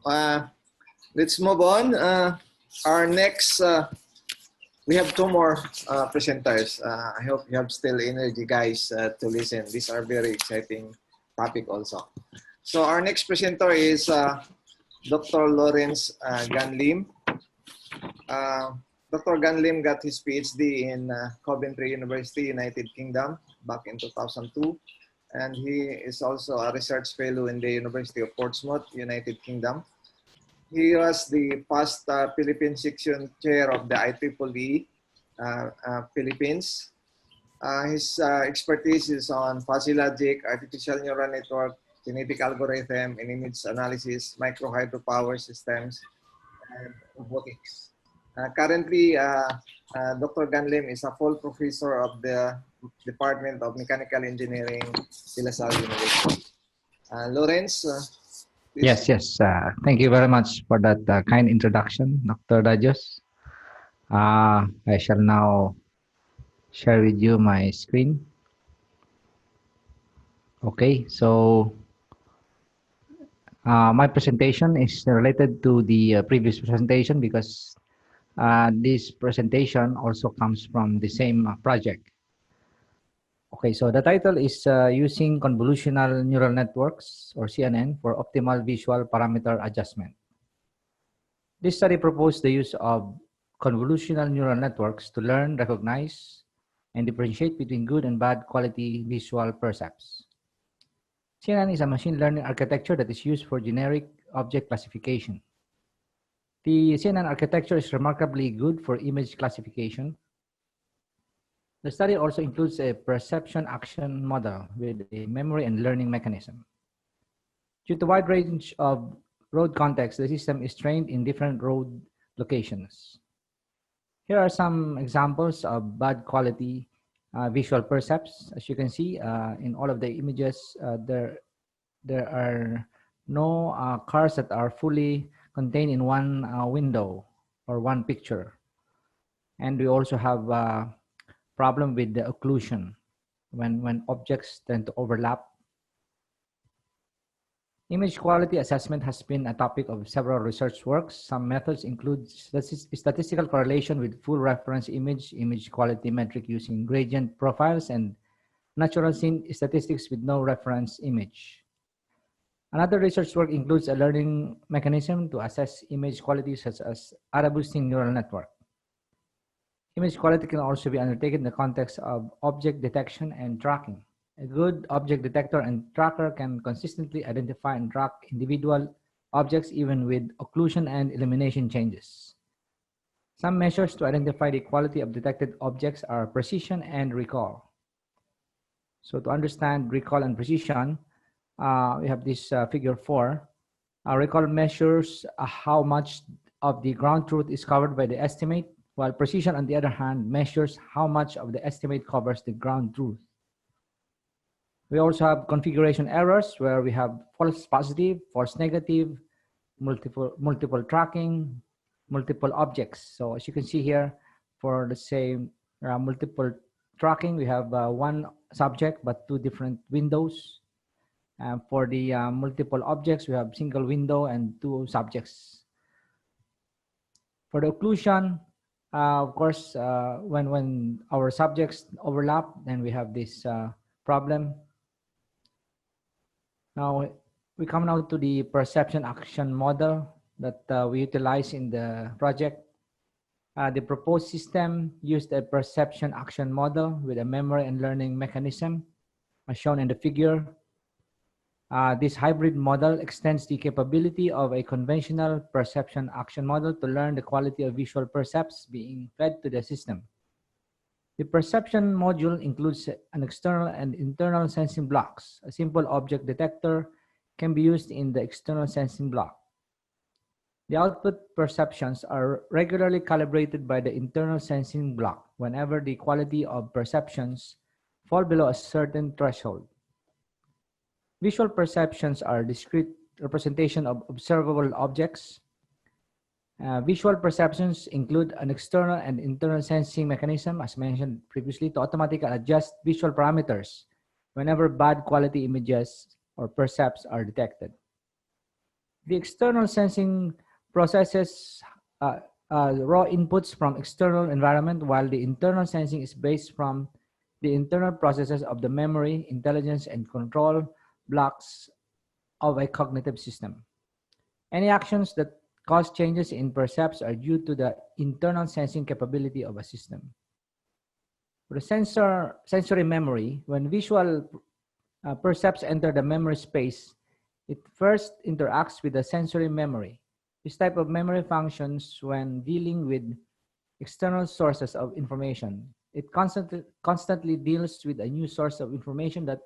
uh, let's move on. Our next, we have two more presenters. I hope you have still energy, guys, to listen. These are very exciting topic also. So our next presenter is Dr. Laurence Ganlim. Dr. Ganlim got his PhD in Coventry University, United Kingdom, back in 2002. And he is also a research fellow in the University of Portsmouth, United Kingdom. He was the past Philippine section chair of the IEEE Philippines. His expertise is on fuzzy logic, artificial neural network, genetic algorithm, and image analysis, micro hydropower systems, and robotics. Currently, Dr. Ganlim is a full professor of the Department of Mechanical Engineering, De La Salle University. Laurence? Yes. Thank you very much for that kind introduction, Dr. Dajos. I shall now share with you my screen. Okay, so my presentation is related to the previous presentation because this presentation also comes from the same project. Okay, so the title is Using Convolutional Neural Networks, or CNN, for Optimal Visual Parameter Adjustment. This study proposed the use of convolutional neural networks to learn, recognize, and differentiate between good and bad quality visual percepts. CNN is a machine learning architecture that is used for generic object classification. The CNN architecture is remarkably good for image classification. The study also includes a perception action model with a memory and learning mechanism. Due to a wide range of road contexts, the system is trained in different road locations. Here are some examples of bad quality visual percepts. As you can see, in all of the images, there are no cars that are fully contained in one window or one picture. And we also have a problem with the occlusion when objects tend to overlap. Image quality assessment has been a topic of several research works. Some methods include statistical correlation with full reference image quality metric using gradient profiles, and natural scene statistics with no reference image. Another research work includes a learning mechanism to assess image quality, such as ARA-boosting neural network. Image quality can also be undertaken in the context of object detection and tracking. A good object detector and tracker can consistently identify and track individual objects even with occlusion and illumination changes. Some measures to identify the quality of detected objects are precision and recall. So to understand recall and precision, we have this figure 4. Recall measures how much of the ground truth is covered by the estimate, while precision, on the other hand, measures how much of the estimate covers the ground truth. We also have configuration errors where we have false positive, false negative, multiple tracking, multiple objects. So as you can see here, for the same multiple tracking, we have one subject but two different windows. For the multiple objects, we have single window and two subjects. For the occlusion, of course, when our subjects overlap, then we have this problem. Now, we come now to the perception action model that we utilize in the project. The proposed system used a perception action model with a memory and learning mechanism, as shown in the figure. This hybrid model extends the capability of a conventional perception action model to learn the quality of visual percepts being fed to the system. The perception module includes an external and internal sensing blocks. A simple object detector can be used in the external sensing block. The output perceptions are regularly calibrated by the internal sensing block whenever the quality of perceptions fall below a certain threshold. Visual perceptions are discrete representation of observable objects. Visual perceptions include an external and internal sensing mechanism, as mentioned previously, to automatically adjust visual parameters whenever bad quality images or percepts are detected. The external sensing processes raw inputs from external environment, while the internal sensing is based from the internal processes of the memory, intelligence, and control blocks of a cognitive system. Any actions that cause changes in percepts are due to the internal sensing capability of a system. For the sensory memory, when visual percepts enter the memory space, it first interacts with the sensory memory. This type of memory functions when dealing with external sources of information. It constantly deals with a new source of information that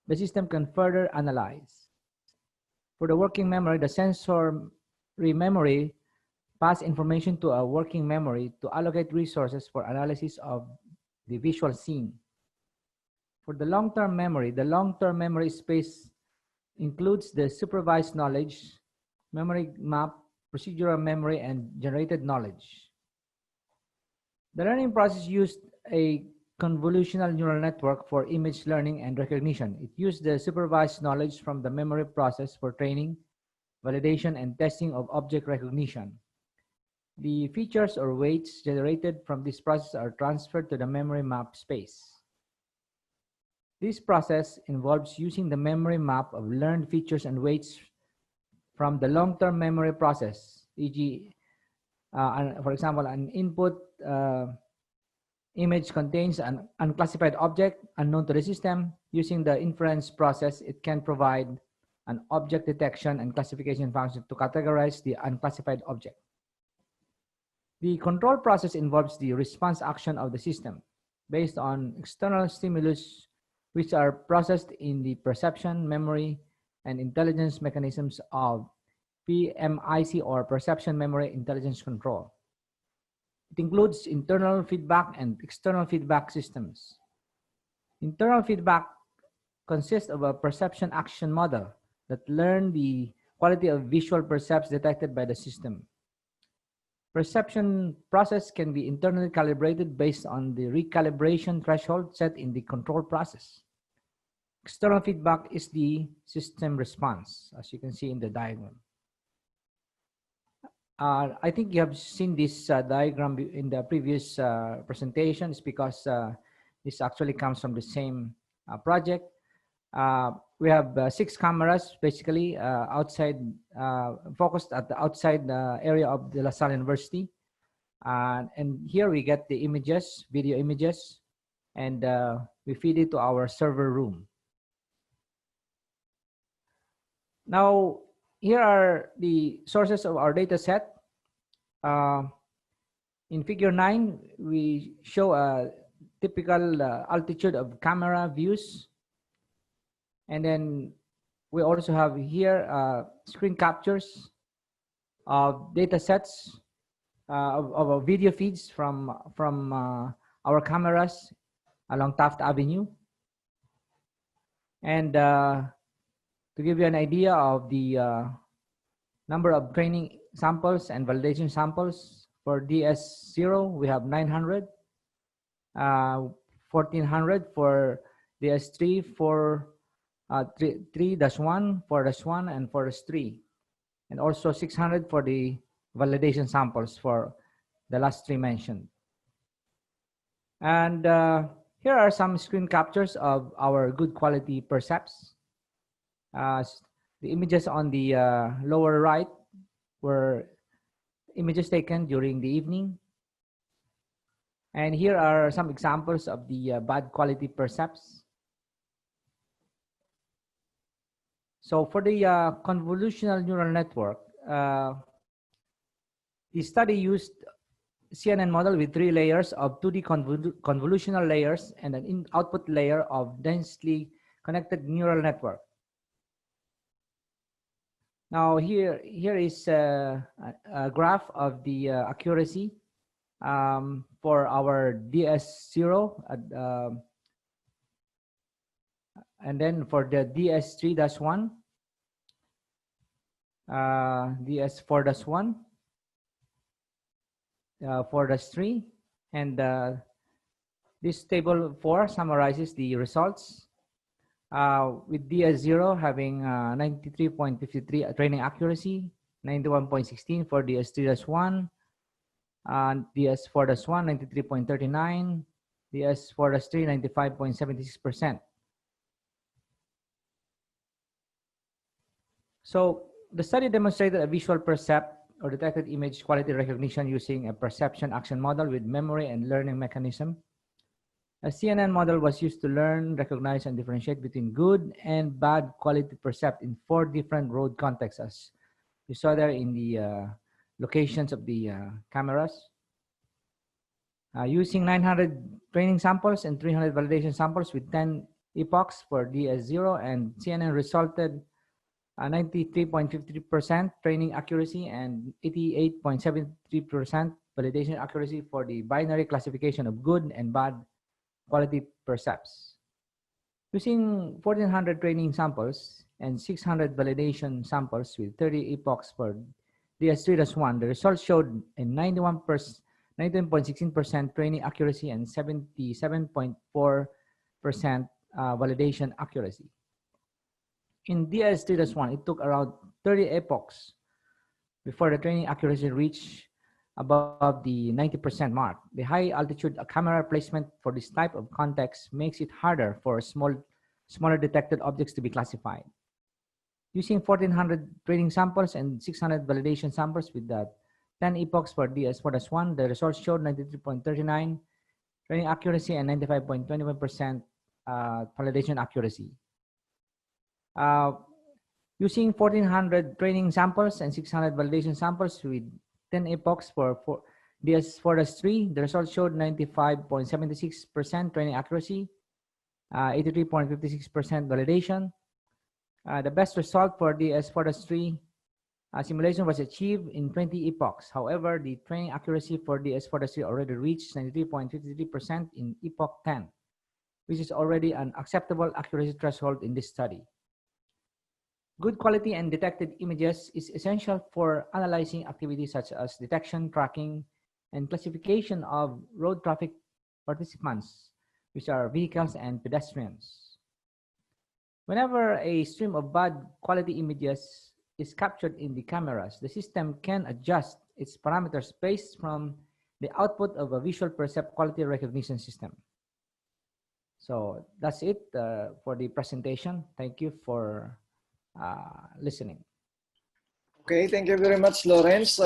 the system can further analyze. For the working memory, the sensory memory pass information to a working memory to allocate resources for analysis of the visual scene. For the long-term memory space includes the supervised knowledge, memory map, procedural memory, and generated knowledge. The learning process used a convolutional neural network for image learning and recognition. It used the supervised knowledge from the memory process for training, validation, and testing of object recognition. The features or weights generated from this process are transferred to the memory map space. This process involves using the memory map of learned features and weights from the long-term memory process, e.g., for example, an input image contains an unclassified object unknown to the system. Using the inference process, it can provide an object detection and classification function to categorize the unclassified object. The control process involves the response action of the system based on external stimulus, which are processed in the perception, memory, and intelligence mechanisms of PMIC, or Perception Memory Intelligence Control. It includes internal feedback and external feedback systems. Internal feedback consists of a perception action model that learns the quality of visual percepts detected by the system. Perception process can be internally calibrated based on the recalibration threshold set in the control process. External feedback is the system response, as you can see in the diagram. I think you have seen this diagram in the previous presentations, because this actually comes from the same project. We have 6 cameras basically outside, focused at the outside area of the La Salle University. And here we get the images, video images, and we feed it to our server room. Now, here are the sources of our data set. In figure 9, we show a typical altitude of camera views. And then we also have here screen captures of data sets of video feeds from our cameras along Taft Avenue. And to give you an idea of the number of training samples and validation samples, for DS0, we have 900, 1400 for DS3, 3-1, 4-1, and 4-3. And also 600 for the validation samples for the last 3 mentioned. And here are some screen captures of our good quality percepts. The images on the lower right were images taken during the evening. And here are some examples of the bad quality percepts. So for the convolutional neural network, the study used CNN model with 3 layers of 2D convolutional layers and an output layer of densely connected neural network. Now here is a graph of the accuracy for our DS0, and then for the DS3-1, DS4-1, 4-3, and this table 4 summarizes the results. with DS0 having 93.53 training accuracy, 91.16 for DS3-1, DS4-1, 93.39, DS4-3, 95.76%. So the study demonstrated a visual percept or detected image quality recognition using a perception action model with memory and learning mechanism. A CNN model was used to learn, recognize, and differentiate between good and bad quality percept in 4 different road contexts, as you saw there in the locations of the cameras. Using 900 training samples and 300 validation samples with 10 epochs for DS0, and CNN resulted 93.53% training accuracy and 88.73% validation accuracy for the binary classification of good and bad quality percepts. Using 1,400 training samples and 600 validation samples with 30 epochs for DS3-1, the results showed a 19.16% training accuracy and 77.4% validation accuracy. In DS3-1, it took around 30 epochs before the training accuracy reached above the 90% mark. The high altitude camera placement for this type of context makes it harder for smaller detected objects to be classified. Using 1,400 training samples and 600 validation samples with the 10 epochs for DS4-1, the results showed 93.39 training accuracy and 95.21% validation accuracy. Using 1,400 training samples and 600 validation samples with 10 epochs for DS4-3, the results showed 95.76% training accuracy, 83.56% validation. The best result for DS4-3 simulation was achieved in 20 epochs. However, the training accuracy for DS4-3 already reached 93.53% in epoch 10, which is already an acceptable accuracy threshold in this study. Good quality and detected images is essential for analyzing activities such as detection, tracking, and classification of road traffic participants, which are vehicles and pedestrians. Whenever a stream of bad quality images is captured in the cameras, the system can adjust its parameters based from the output of a visual percept quality recognition system. So that's it for the presentation. Thank you for listening. Okay, thank you very much, Laurence.